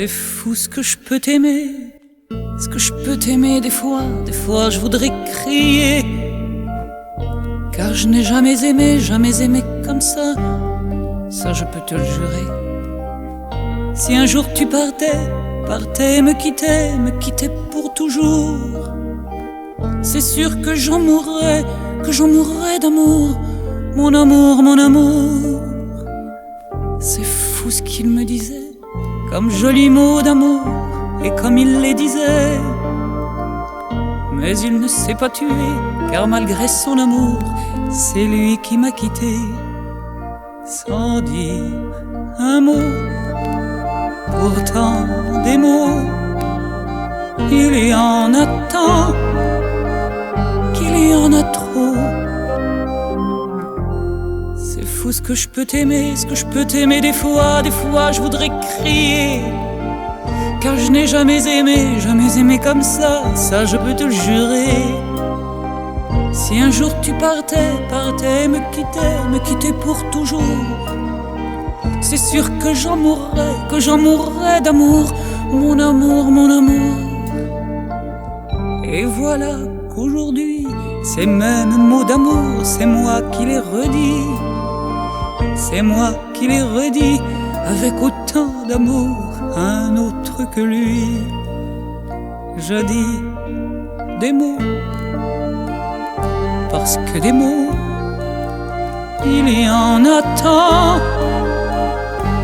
C'est fou ce que je peux t'aimer, ce que je peux t'aimer des fois je voudrais crier. Car je n'ai jamais aimé comme ça je peux te le jurer. Si un jour tu partais, me quittais pour toujours, c'est sûr que j'en mourrais d'amour, mon amour. C'est fou ce qu'il me disait, comme jolis mots d'amour, et comme il les disait. Mais il ne s'est pas tué, car malgré son amour, c'est lui qui m'a quitté, sans dire un mot. Pourtant des mots, il y en a tant, qu'il y en a trop. C'est fou ce que je peux t'aimer, des fois je voudrais crier. Car je n'ai jamais aimé comme ça je peux te le jurer. Si un jour tu partais, me quittais pour toujours, c'est sûr que j'en mourrais d'amour, mon amour. Et voilà qu'aujourd'hui, ces mêmes mots d'amour, c'est moi qui les redis. C'est moi qui les redis avec autant d'amour, un autre que lui. Je dis des mots, parce que des mots, il y en a tant,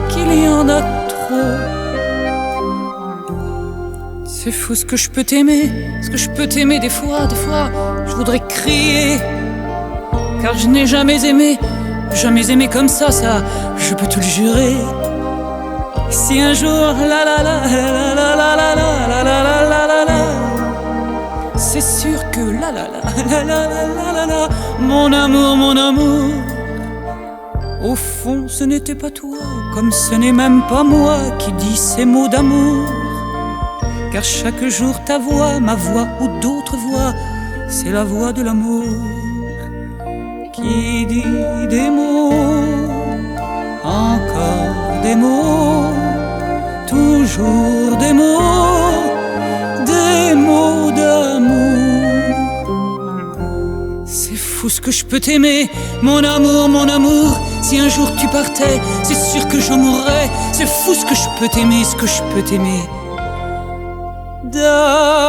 qu'il y en a trop. C'est fou ce que je peux t'aimer des fois je voudrais crier. Car je n'ai jamais aimé comme ça je peux te le jurer. Si un jour c'est sûr que mon amour, au fond ce n'était pas toi, comme ce n'est même pas moi qui dis ces mots d'amour. Car chaque jour ta voix, ma voix ou d'autres voix, c'est la voix de l'amour qui dit des mots, encore des mots, toujours des mots d'amour. C'est fou ce que je peux t'aimer, mon amour. Si un jour tu partais, c'est sûr que j'en mourrais. C'est fou ce que je peux t'aimer, d'amour.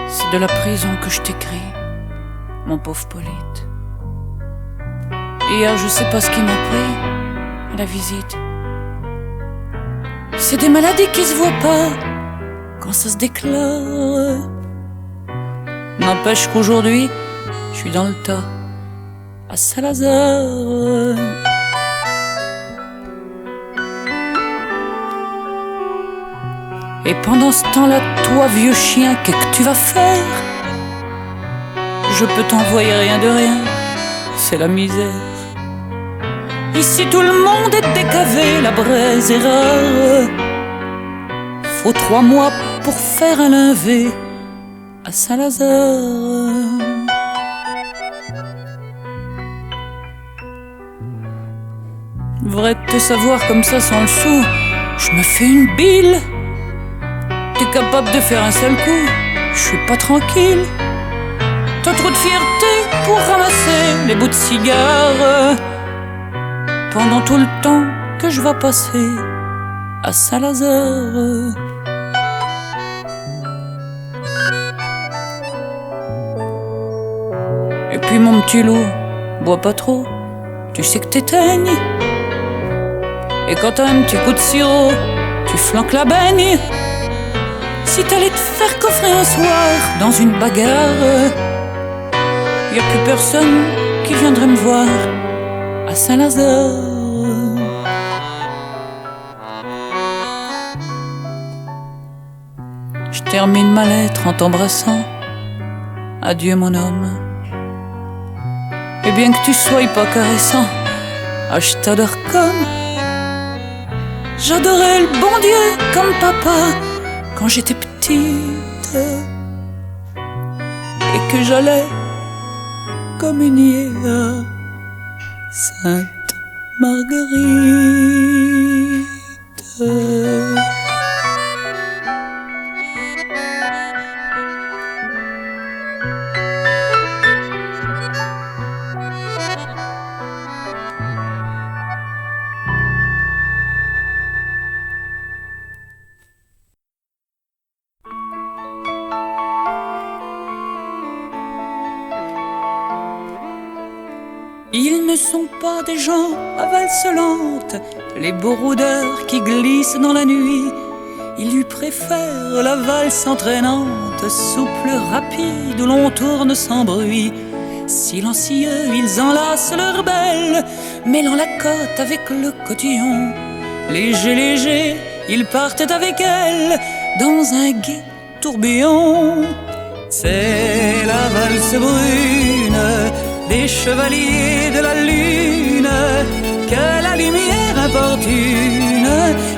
C'est de la prison que je t'écris, mon pauvre Polyte. Hier, je sais pas ce qui m'a pris à la visite. C'est des maladies qui se voient pas quand ça se déclare. N'empêche qu'aujourd'hui, je suis dans le tas à Saint-Lazare. Et pendant ce temps-là, toi vieux chien, qu'est-ce que tu vas faire? Je peux t'envoyer rien de rien, c'est la misère. Ici tout le monde est décavé, la braise est rare. Faut 3 mois pour faire un lever à Saint-Lazare. Vrai de te savoir comme ça sans le sou, je me fais une bile. T'es capable de faire un seul coup, je suis pas tranquille. T'as trop de fierté pour ramasser les bouts de cigares pendant tout le temps que je vais passer à Saint-Lazare. Et puis mon petit loup, bois pas trop, tu sais que t'éteignes. Et quand t'as un petit coup de sirop, tu flanques la baigne. Si t'allais te faire coffrer un soir dans une bagarre, y a plus personne qui viendrait me voir à Saint-Lazare. termine ma lettre en t'embrassant. Adieu mon homme. Et bien que tu sois pas caressant, ah, je t'adore comme j'adorais le bon Dieu comme papa quand j'étais petite, et que j'allais communier à Sainte Marguerite. Ils ne sont pas des gens à valse lente, les beaux rôdeurs qui glissent dans la nuit. Ils lui préfèrent la valse entraînante, souple, rapide, où l'on tourne sans bruit. Silencieux, ils enlacent leur belle, mêlant la côte avec le cotillon. Léger, léger, ils partent avec elle dans un gai tourbillon. C'est la valse brune des chevaliers de la lune, que la lumière importune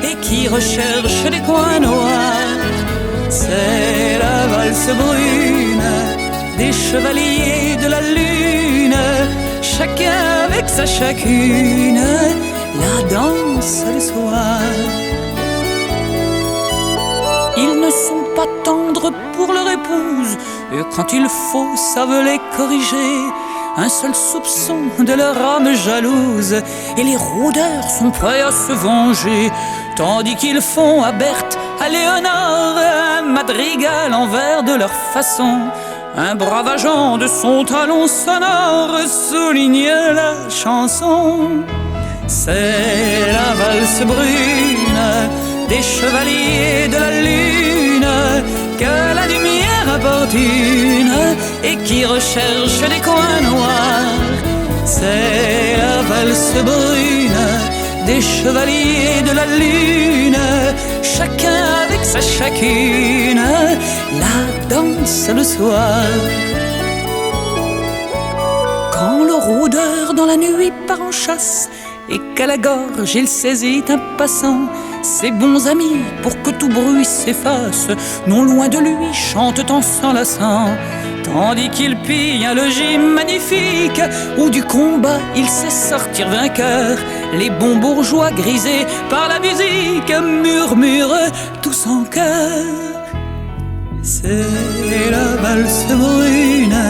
et qui recherche des coins noirs. C'est la valse brune des chevaliers de la lune, chacun avec sa chacune, la danse le soir. Ils ne sont pas tendres pour leur épouse, et quand il faut savent les corriger. Un seul soupçon de leur âme jalouse, et les rôdeurs sont prêts à se venger, tandis qu'ils font à Berthe, à Léonore, un madrigal en vers de leur façon. Un brave agent de son talon sonore souligne la chanson. C'est la valse brune des chevaliers de la lune, que la lumière importune et qui recherche des coins noirs. C'est la valse brune des chevaliers de la lune, chacun avec sa chacune, la danse le soir. Quand le rôdeur dans la nuit part en chasse et qu'à la gorge il saisit un passant, ses bons amis, pour que tout bruit s'efface, non loin de lui chantent en s'enlaçant, tandis qu'il pille un logis magnifique où du combat il sait sortir vainqueur. Les bons bourgeois grisés par la musique murmurent tous en chœur. C'est la valse brune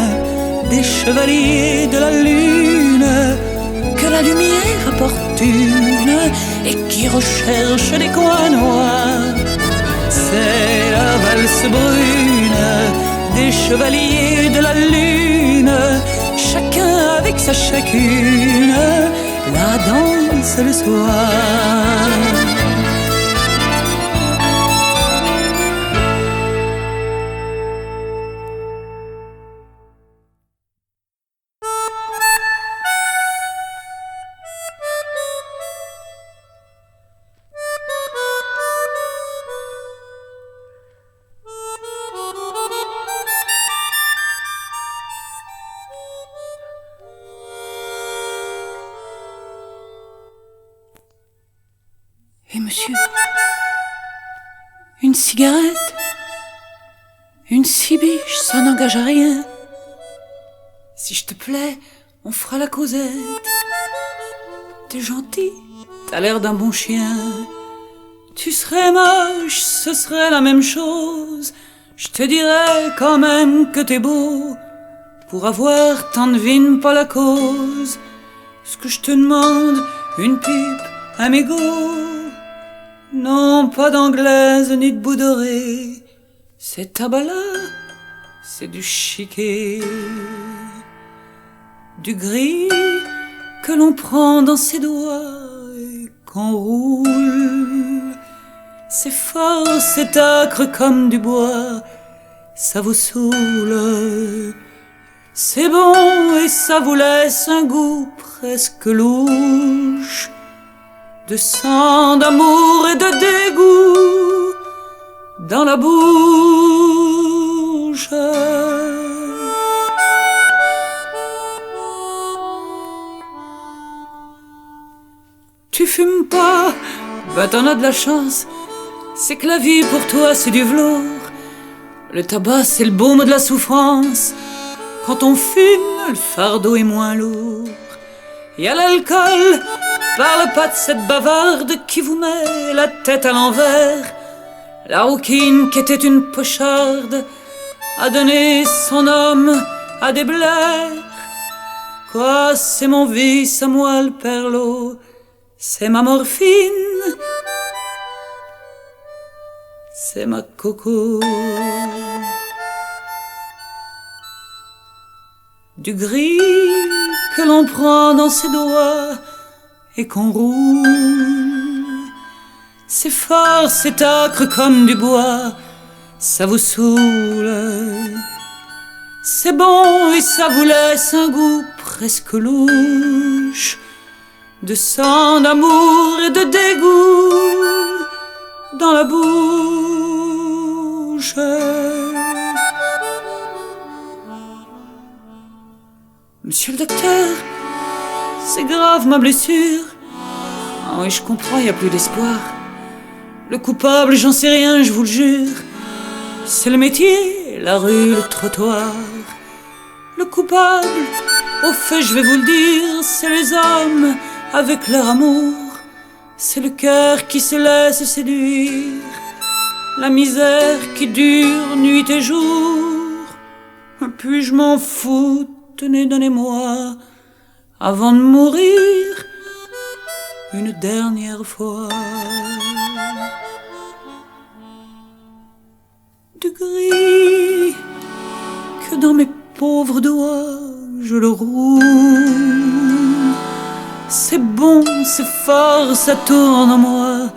des chevaliers de la lune, que la lumière importune et qui recherche des coins noirs. C'est la valse brune des chevaliers de la lune, chacun avec sa chacune, la danse le soir. Et monsieur, une cigarette, une cibiche, ça n'engage à rien. Si je te plais, on fera la causette. T'es gentil, t'as l'air d'un bon chien. Tu serais moche, ce serait la même chose. Je te dirais quand même que t'es beau. Pour avoir, t'en devines pas la cause. Ce que je te demande, une pipe, un mégot. Non, pas d'anglaise ni de boudorée. C'est tabac-là, c'est du chiquet. Du gris que l'on prend dans ses doigts et qu'on roule. C'est fort, c'est âcre comme du bois, ça vous saoule. C'est bon et ça vous laisse un goût presque louche, de sang, d'amour et de dégoût dans la bouche. bouche. Tu fumes pas, bah t'en as de la chance. C'est que la vie pour toi c'est du velours. Le tabac c'est le baume de la souffrance. Quand on fume, le fardeau est moins lourd. Y a l'alcool, parle pas de cette bavarde qui vous met la tête à l'envers. La rouquine qui était une pocharde a donné son homme à des blairs. Quoi, c'est mon vice à moi le perlot, c'est ma morphine, c'est ma coco. Du gris que l'on prend dans ses doigts et qu'on roule, c'est fort, c'est âcre comme du bois, ça vous saoule. C'est bon et ça vous laisse un goût presque louche de sang, d'amour et de dégoût dans la bouche. Monsieur le docteur, c'est grave ma blessure. Ah oui, je comprends, y a plus d'espoir. Le coupable, j'en sais rien, je vous le jure. C'est le métier, la rue, le trottoir. Le coupable, au fait, je vais vous le dire, c'est les hommes avec leur amour. C'est le cœur qui se laisse séduire. La misère qui dure nuit et jour. Puis je m'en fous, tenez, donnez-moi, avant de mourir, une dernière fois. Du gris que dans mes pauvres doigts je le roule. C'est bon, c'est fort, ça tourne en moi,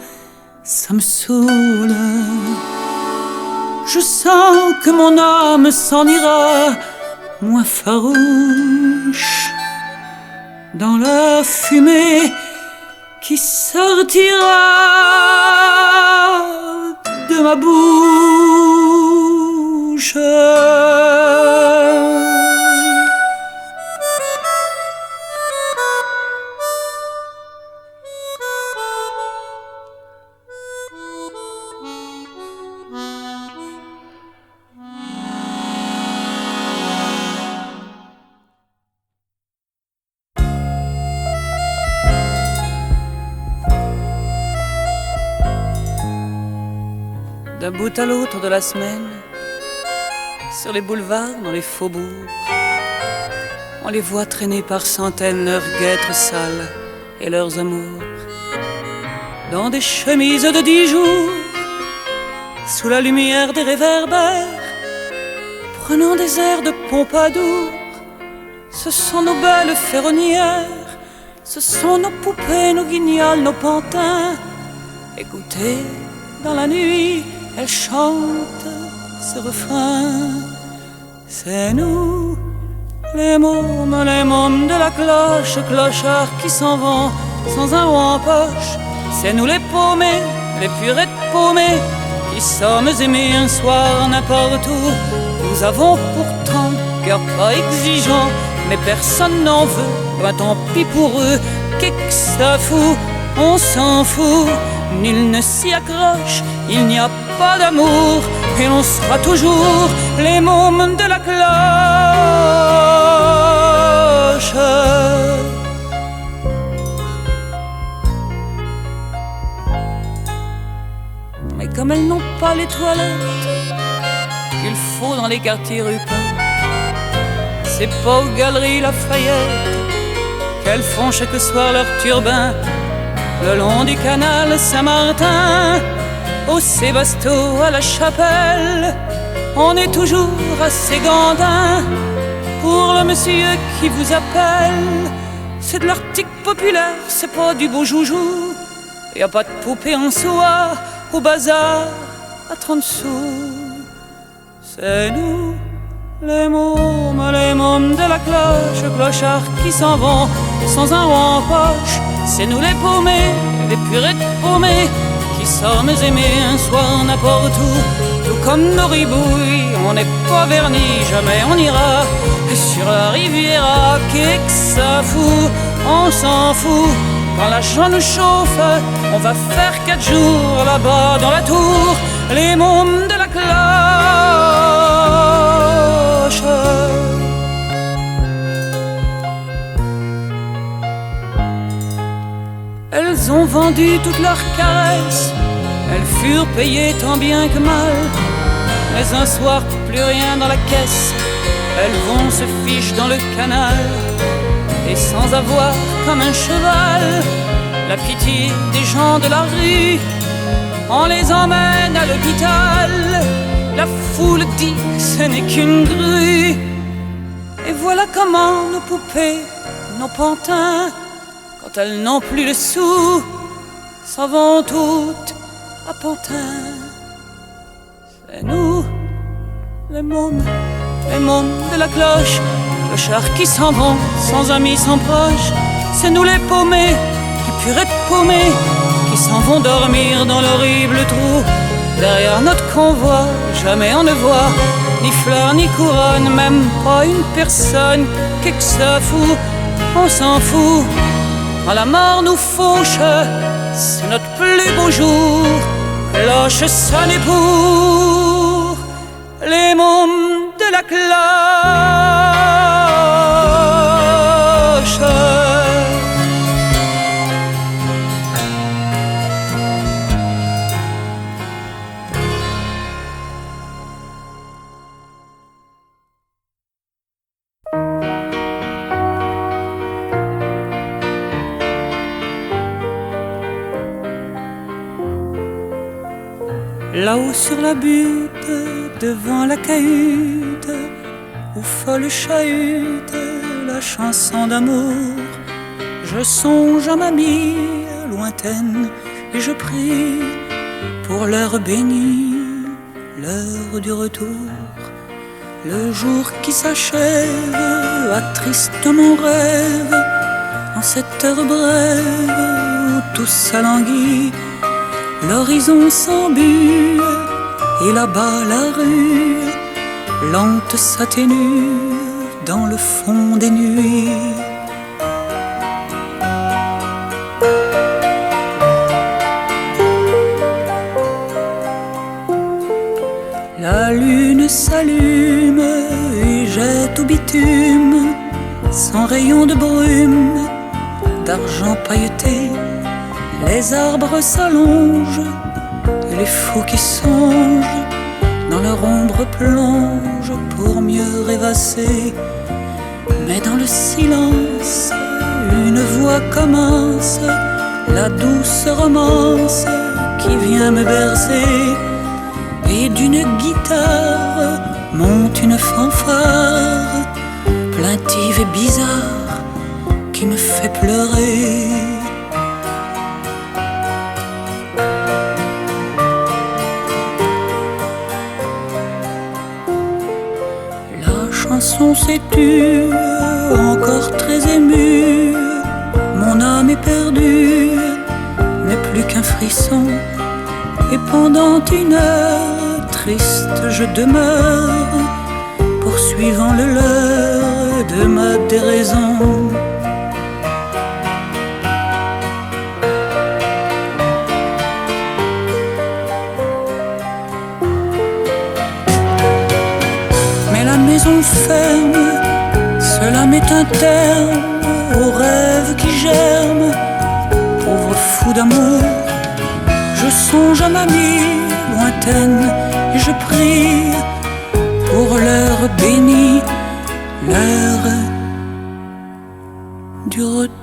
ça me saoule. Je sens que mon âme s'en ira, moins farouche, dans la fumée qui sortira de ma bouche. D'un bout à l'autre de la semaine, sur les boulevards, dans les faubourgs, on les voit traîner par centaines leurs guêtres sales et leurs amours, dans des chemises de 10 jours, sous la lumière des réverbères, prenant des airs de Pompadour. Ce sont nos belles ferronnières, ce sont nos poupées, nos guignols, nos pantins. Écoutez, dans la nuit, elles chantent ce refrain. C'est nous, les mômes de la cloche, clochards qui s'en vont sans un roi en poche. C'est nous les paumés, les purettes paumées, qui sommes aimés un soir n'importe où. Nous avons pourtant cœur pas exigeant, mais personne n'en veut, ben tant pis pour eux. Qu'est-ce que ça fout, on s'en fout. Nul ne s'y accroche, il n'y a pas d'amour, et l'on sera toujours les mômes de la cloche. Mais comme elles n'ont pas les toilettes qu'il faut dans les quartiers rupins, c'est pas aux galeries Lafayette qu'elles font chaque soir leur turbin. Le long du canal Saint-Martin, au Sébasto, à la Chapelle, on est toujours assez gandin pour le monsieur qui vous appelle. C'est de l'artique populaire, c'est pas du beau joujou. Y a pas de poupée en soie au bazar à 30 sous. C'est nous, les mômes de la cloche, clochards qui s'en vont sans un roi en poche. C'est nous les paumés, les purettes paumées, qui sommes aimés un soir n'importe où. Nous comme nos ribouilles, on n'est pas vernis, jamais on ira sur la Riviera. Qu'est-ce que ça fout, on s'en fout. Quand la chambre nous chauffe, on va faire 4 jours là-bas dans la tour, les mômes de la cloche. Elles ont vendu toutes leurs caresses, elles furent payées tant bien que mal. Mais un soir, plus rien dans la caisse, elles vont se ficher dans le canal. Et sans avoir comme un cheval la pitié des gens de la rue, on les emmène à l'hôpital. La foule dit que ce n'est qu'une grue. Et voilà comment nos poupées, nos pantins, quand elles n'ont plus le sou, s'en vont toutes à Pantin. C'est nous, les mômes de la cloche, clochards qui s'en vont sans amis, sans proches. C'est nous les paumés, qui purées de paumés, qui s'en vont dormir dans l'horrible trou. Derrière notre convoi, jamais on ne voit ni fleurs ni couronne, même pas une personne. Qu'est-ce que ça fout, on s'en fout. Quand la mort nous fauche, c'est notre plus beau jour. Cloche sonnez pour les mômes de la cloche. Là-haut sur la butte, devant la cahute, où folle chahute la chanson d'amour, je songe à ma mie lointaine et je prie pour l'heure bénie, l'heure du retour. Le jour qui s'achève attriste mon rêve, en cette heure brève où tout s'alanguit. L'horizon s'embue et là-bas la rue lente s'atténue dans le fond des nuits. La lune s'allume et jette au bitume son rayon de brume, d'argent pailleté. Les arbres s'allongent et les fous qui songent dans leur ombre plongent pour mieux rêvasser. Mais dans le silence, une voix commence, la douce romance qui vient me bercer. Et d'une guitare monte une fanfare, plaintive et bizarre, qui me fait pleurer. La chanson s'est tue, encore très émue. Mon âme est perdue, n'est plus qu'un frisson. Et pendant une heure triste je demeure, poursuivant le leurre de ma déraison. Mais la maison ferme, cela met un terme aux rêves qui germent. Pauvre fou d'amour, je songe à ma vie lointaine et je prie pour l'heure bénie, l'heure du retour.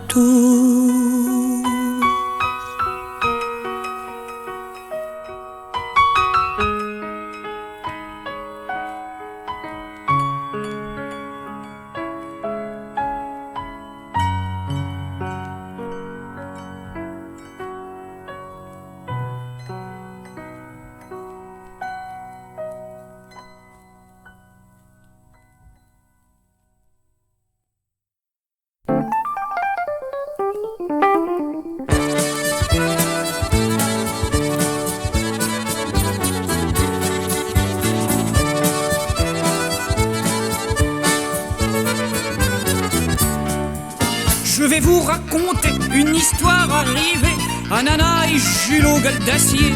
raconter une histoire arrivée à Nana et Julot gueule d'acier.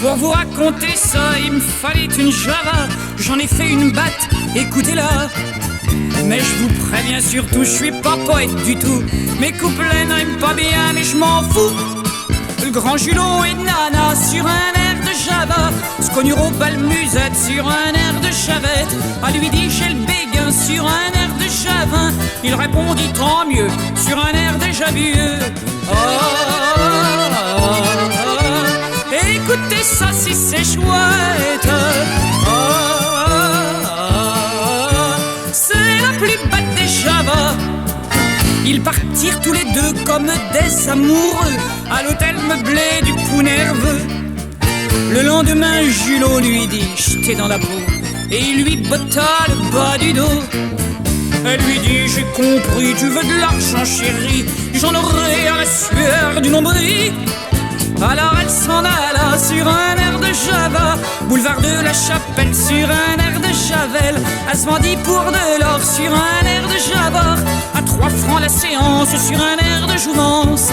Pour vous raconter ça, il me fallait une Java. J'en ai fait une batte, écoutez-la. Mais je vous préviens surtout, je suis pas poète du tout. Mes couplets n'aiment pas bien, mais je m'en fous. Le grand Julot et Nana sur un air de Java se connurent aux belles musettes sur un air de Chavette. À lui dit j'ai le béguin sur un air de Javin. Il répondit tant mieux sur un air déjà vieux. Écoutez ça si c'est chouette. C'est la plus bête des Java. Ils partirent tous les deux comme des amoureux à l'hôtel meublé du Pou nerveux. Le lendemain, Julot lui dit j'étais dans la peau et il lui botta le bas du dos. Elle lui dit j'ai compris, tu veux de l'argent chérie, j'en aurai à la sueur du nombril. Alors elle s'en alla sur un air de Java, boulevard de la Chapelle sur un air de Javel. Elle se vendit pour de l'or sur un air de Java, à 3 francs la séance sur un air de jouvence.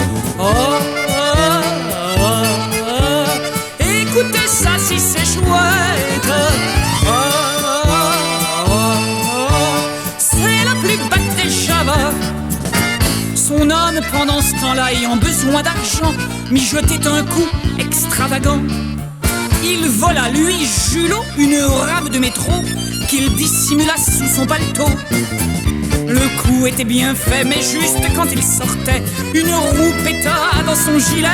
Écoutez ça si c'est chouette. C'est la plus bête des Java. Son homme pendant ce temps-là ayant besoin d'argent mijotait un coup extravagant. Il vola lui Julot une rame de métro qu'il dissimula sous son paletot. Le coup était bien fait mais juste quand il sortait, une roue péta dans son gilet.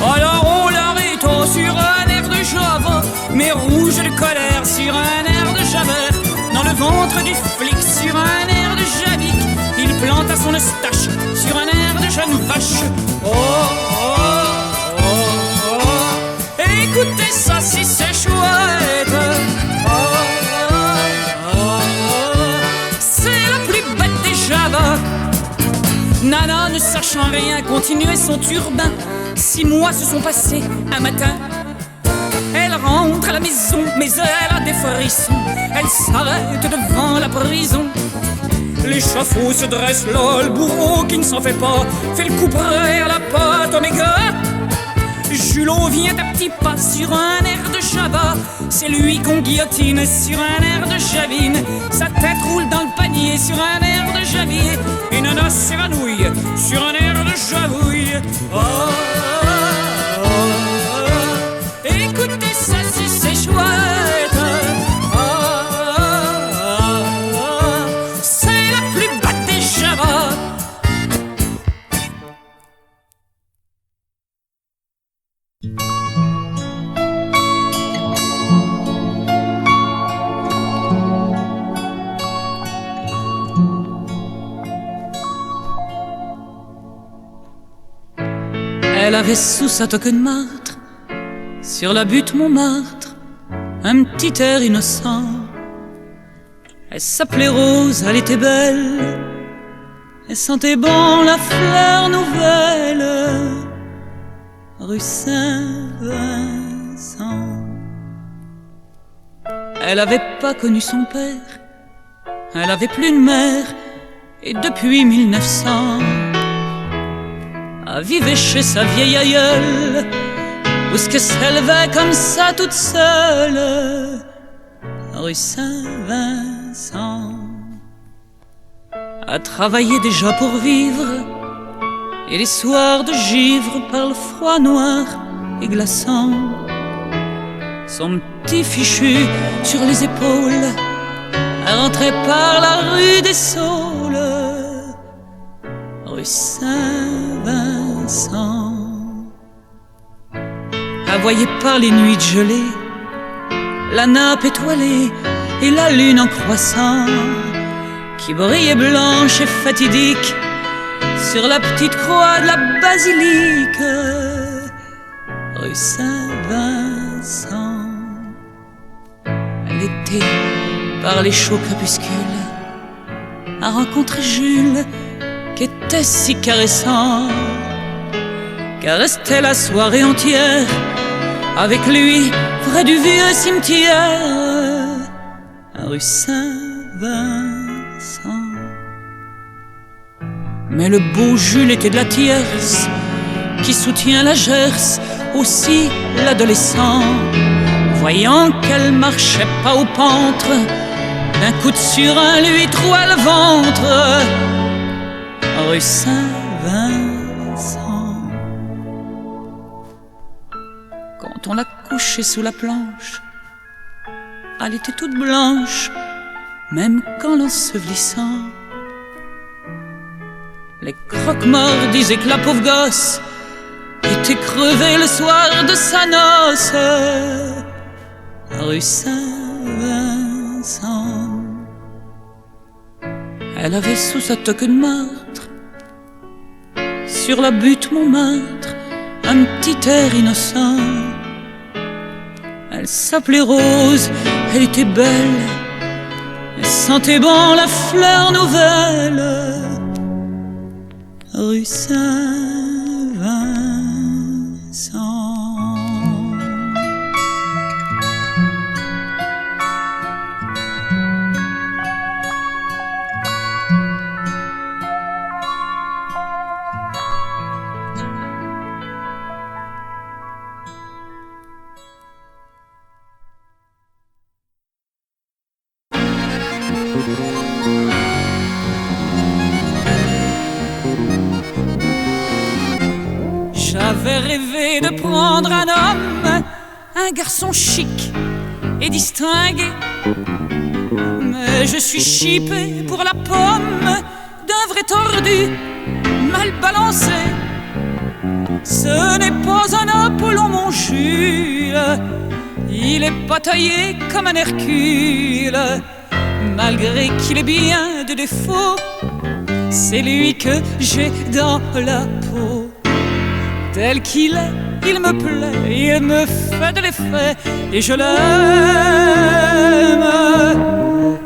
Alors on l'arrêta sur un air de Java, mais rouge de colère sur un air de Javert. Dans le ventre du flic sur un air de Javic, il planta son eustache sur un air de jeune vache. Écoutez ça si c'est chouette. C'est la plus bête des Java. Nana, ne sachant rien, continuait son turbin. 6 mois se sont passés, un matin elle rentre à la maison, mais elle a des frissons. Elle s'arrête devant la prison. L'échafaud se dresse là, le bourreau qui ne s'en fait pas fait le couperet à la pâte oméga. Julot vient à petits pas sur un air de Java. C'est lui qu'on guillotine sur un air de Javine. Sa tête roule dans le panier sur un air de Javier. Et Nana s'évanouit sur un air de Javouille. Écoutez ça si c'est chouette. C'est la plus bête des Java. Elle avait sous sa toque de martre, sur la butte Montmartre, un petit air innocent. Elle s'appelait Rose, elle était belle, elle sentait bon la fleur nouvelle, rue Saint-Vincent. Elle avait pas connu son père, elle avait plus de mère, et depuis 1900 elle vivait chez sa vieille aïeule, où ce que s'élevait comme ça toute seule, rue Saint-Vincent. Elle travaillait déjà pour vivre, et les soirs de givre par le froid noir et glaçant, son petit fichu sur les épaules, elle rentrait par la rue des Saules, rue Saint-Vincent. Elle voyait par les nuits de gelée la nappe étoilée et la lune en croissant qui brillait blanche et fatidique sur la petite croix de la basilique, rue Saint-Vincent. L'été, par les chauds crépuscules, a rencontré Jules qui était si caressant qu'elle restait la soirée entière avec lui près du vieux cimetière, rue Saint-Vincent. Mais le beau Jules était de la tierce qui soutient la Gers, aussi l'adolescent. Voyant qu'elle marchait pas au pantre, d'un coup de surin lui troua le ventre. Rue Saint-Vincent. Quand on l'a couchée sous la planche, elle était toute blanche, même qu'en l'ensevelissant. Les croque-morts disaient que la pauvre gosse était crevée le soir de sa noce. Rue Saint-Vincent. Elle avait sous sa toque de martre, sur la butte Montmartre, un petit air innocent. Elle s'appelait Rose, elle était belle, elle sentait bon la fleur nouvelle. Rue Saint-Vincent. J'avais rêvé de prendre un homme, un garçon chic et distingué. Mais je suis chipé pour la pomme d'un vrai tordu mal balancé. Ce n'est pas un Apollon mon Jules, il est pas taillé comme un Hercule. Malgré qu'il ait bien de défauts, c'est lui que j'ai dans la peau. Tel qu'il est, il me plaît, il me fait de l'effet et je l'aime.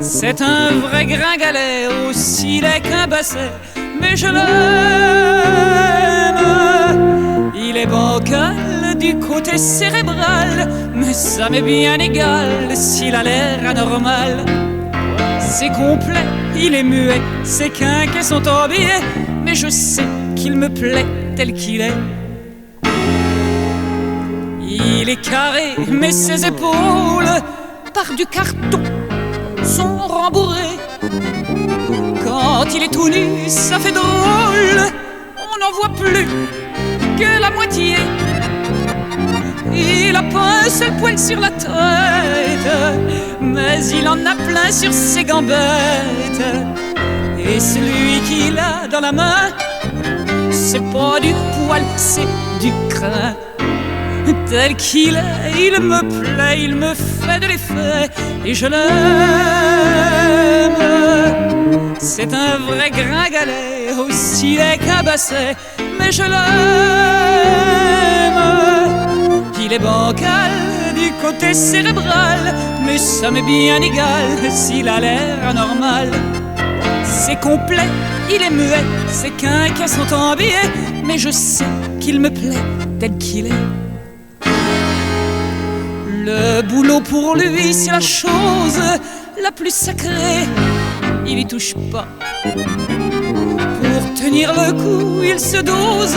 C'est un vrai gringalet, aussi laid qu'un basset, mais je l'aime. Il est bancal du côté cérébral, mais ça m'est bien égal s'il a l'air anormal. C'est complet, il est muet, ses quinquets sont embillés, mais je sais qu'il me plaît tel qu'il est. Il est carré, mais ses épaules, par du carton, sont rembourrées. Quand il est tout nu, ça fait drôle, on n'en voit plus que la moitié. Il a pas un seul poil sur la tête, mais il en a plein sur ses gambettes. Et celui qu'il a dans la main, c'est pas du poil, c'est du crin. Tel qu'il est, il me plaît, il me fait de l'effet et je l'aime. C'est un vrai gringalet, aussi laid qu'un basset, mais je l'aime. Il est bancal du côté cérébral, mais ça m'est bien égal s'il a l'air anormal. C'est complet, il est muet, ses quinquets sont embillés, mais je sais qu'il me plaît tel qu'il est. Le boulot pour lui, c'est la chose la plus sacrée, il y touche pas. Pour tenir le coup, il se dose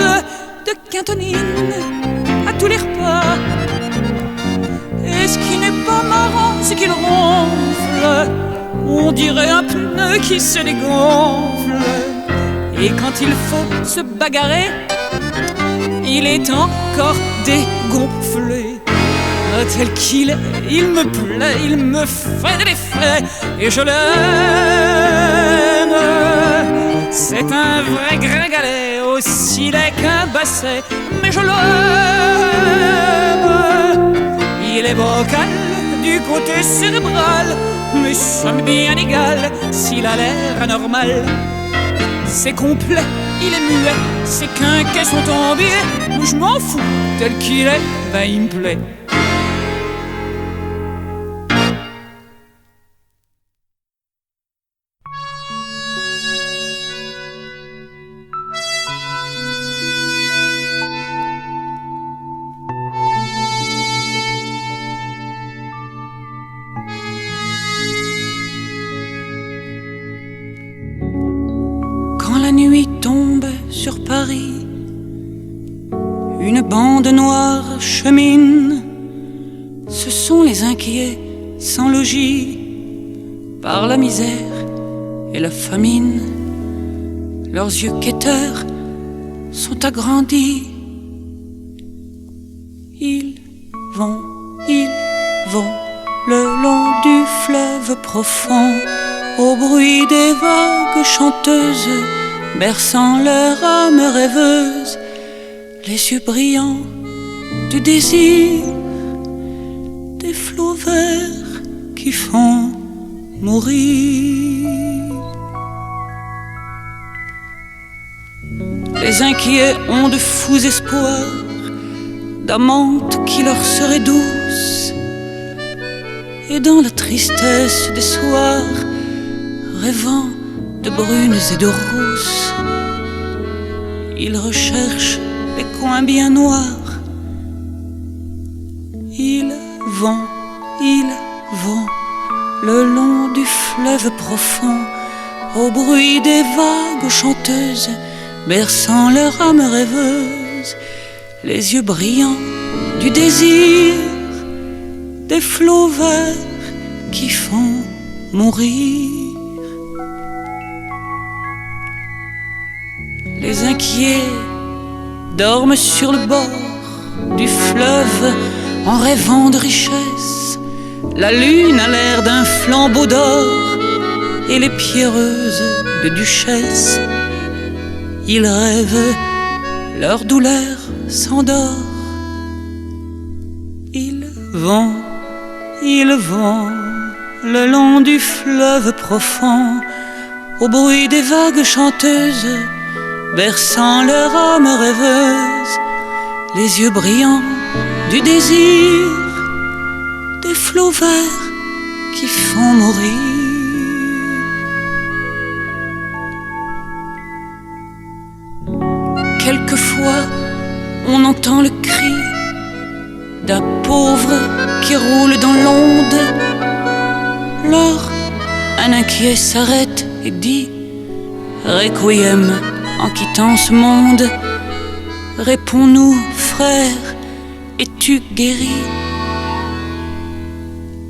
de quintonine à tous les repas. Et ce qui n'est pas marrant, c'est qu'il ronfle, on dirait un pneu qui se dégonfle. Et quand il faut se bagarrer, il est encore dégonflé. Tel qu'il est, il me plaît, il me fait de l'effet et je l'aime. C'est un vrai gringalet, aussi laid qu'un basset, mais je l'aime. Il est bancal du côté cérébral, mais ça m'est bien égal s'il a l'air anormal. C'est complet, il est muet, ses quinquets sont embillés, mais je m'en fous, tel qu'il est, ben il me plaît. sur Paris. Une bande noire chemine, ce sont les inquiets sans logis, par la misère et la famine. Leurs yeux quêteurs sont agrandis. Ils vont le long du fleuve profond, au bruit des vagues chanteuses, berçant leur âme rêveuse, les yeux brillants du désir, des flots verts qui font mourir. Les inquiets ont de fous espoirs, d'amantes qui leur seraient douces, et dans la tristesse des soirs, rêvant de brunes et de rousses, ils recherchent les coins bien noirs. Ils vont le long du fleuve profond, au bruit des vagues chanteuses, berçant leur âme rêveuse, les yeux brillants du désir, des flots verts qui font mourir. Les inquiets dorment sur le bord du fleuve en rêvant de richesse. La lune a l'air d'un flambeau d'or et les pierreuses de duchesse. Ils rêvent, leur douleur s'endort. Ils vont le long du fleuve profond, au bruit des vagues chanteuses, berçant leur âme rêveuse, les yeux brillants du désir, des flots verts qui font mourir. Quelquefois, on entend le cri d'un pauvre qui roule dans l'onde. Lors, un inquiet s'arrête et dit « Requiem » en quittant ce monde. Réponds-nous, frère, es-tu guéri?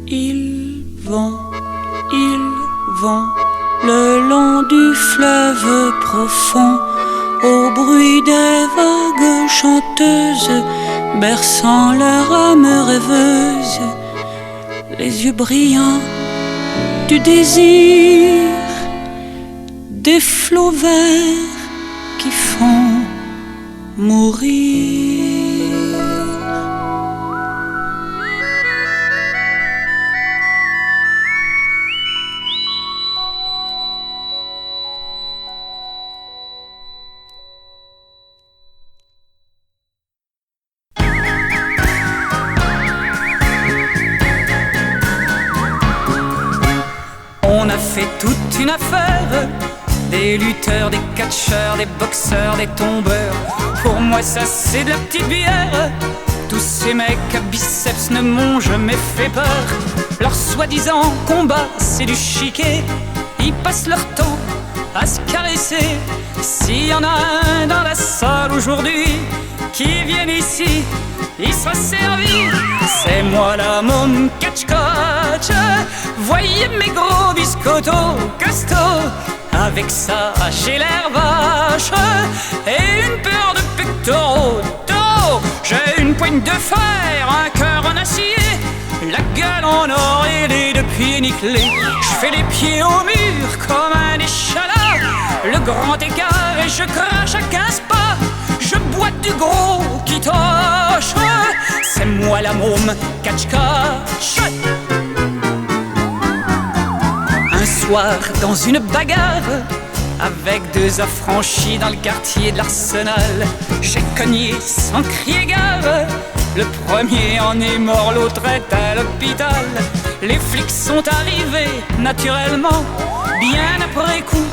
Ils vont le long du fleuve profond, au bruit des vagues chanteuses, berçant leur âme rêveuse, les yeux brillants du désir, des flots verts qui font mourir. On a fait toute une affaire, des lutteurs, des catcheurs, des boxeurs, des tombeurs. Pour moi ça c'est de la petite bière. Tous ces mecs à biceps ne m'ont jamais fait peur. Leur soi-disant combat c'est du chiquet. Ils passent leur temps à se caresser. S'il y en a un dans la salle aujourd'hui qui vienne ici, il sera servi. C'est moi la môme catch-coach. Voyez mes gros biscottos costauds. Avec ça j'ai l'air vache et une paire de pectoraux d'eau. J'ai une poigne de fer, un cœur en acier, la gueule en or et les deux pieds nickelés. Je fais les pieds au mur comme un échalas, le grand écart et je crache à 15 pas. Je bois du gros qui toche. C'est moi la môme catch-catch. Un soir dans une bagarre avec deux affranchis dans le quartier de l'Arsenal, j'ai cogné sans crier gare. Le premier en est mort, l'autre est à l'hôpital. Les flics sont arrivés naturellement bien après coup.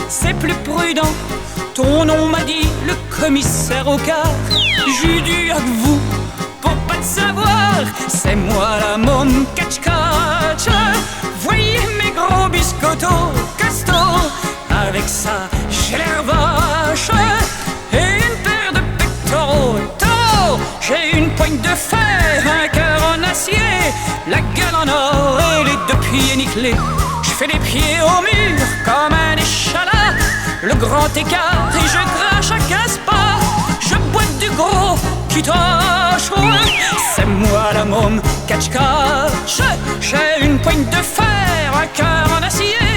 C'est plus prudent. Ton nom m'a dit le commissaire au quart. J'ai dû à vous pour pas te savoir. C'est moi la môme catch-catch. Voyez mes gros biscottos costauds. Avec ça j'ai l'air vache de fer, un cœur en acier, la gueule en or et les deux pieds nickelés. Je fais les pieds au mur comme un échalas, le grand écart et je crache à 15 pas. Je boite du gros qui tâche, c'est moi la môme catch-catch. J'ai une poigne de fer, un cœur en acier,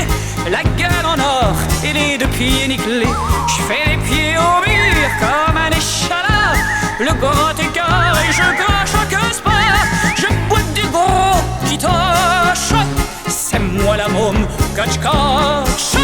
la gueule en or et les deux pieds nickelés. Je fais les pieds au mur comme un échalas, le grand écart et je crache à 15 pas. Je boite du gros qui tâche, c'est moi la môme catch-catch.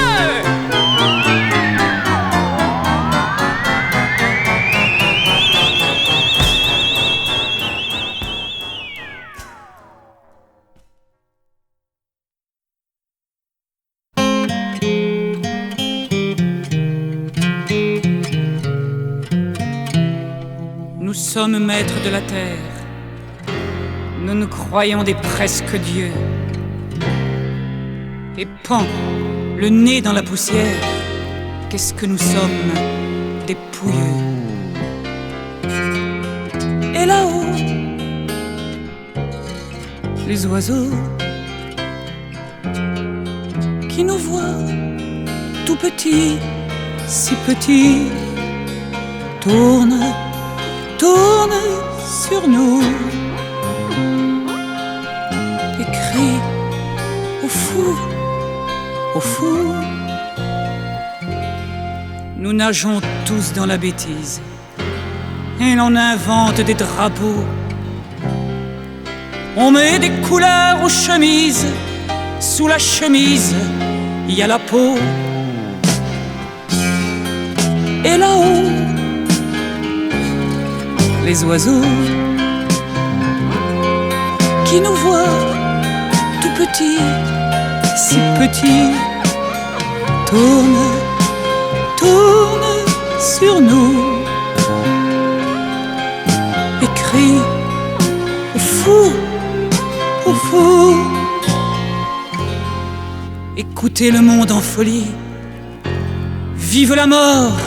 Nous sommes maîtres de la terre, nous nous croyons des presque dieux. Et pan, le nez dans la poussière, qu'est-ce que nous sommes, des pouilleux. Et là-haut, les oiseaux qui nous voient tout petits, si petits, tournent sur nous et crient au fou, au fou. Nous nageons tous dans la bêtise et l'on invente des drapeaux. On met des couleurs aux chemises, sous la chemise il y a la peau. Et là-haut, les oiseaux qui nous voient tout petits, si petits, tournent sur nous et crient au fou, au fou. Écoutez le monde en folie, vive la mort,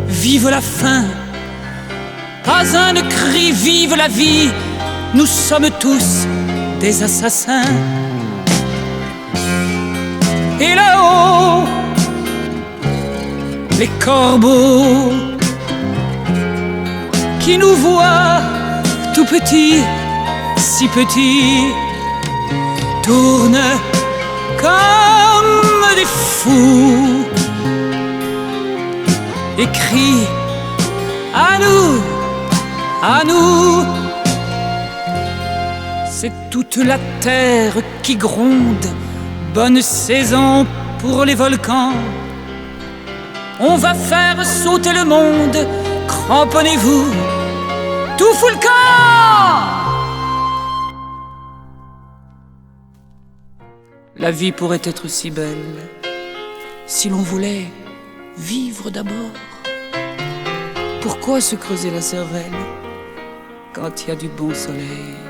vive la faim. Pas un ne crie vive la vie, nous sommes tous des assassins. Et là-haut, les corbeaux qui nous voient tout petits, si petits, tournent comme des fous et crient à nous, à nous. C'est toute la terre qui gronde, bonne saison pour les volcans. On va faire sauter le monde, cramponnez-vous, tout fout le camp. La vie pourrait être si belle si l'on voulait vivre d'abord. Pourquoi se creuser la cervelle quand il y a du bon soleil?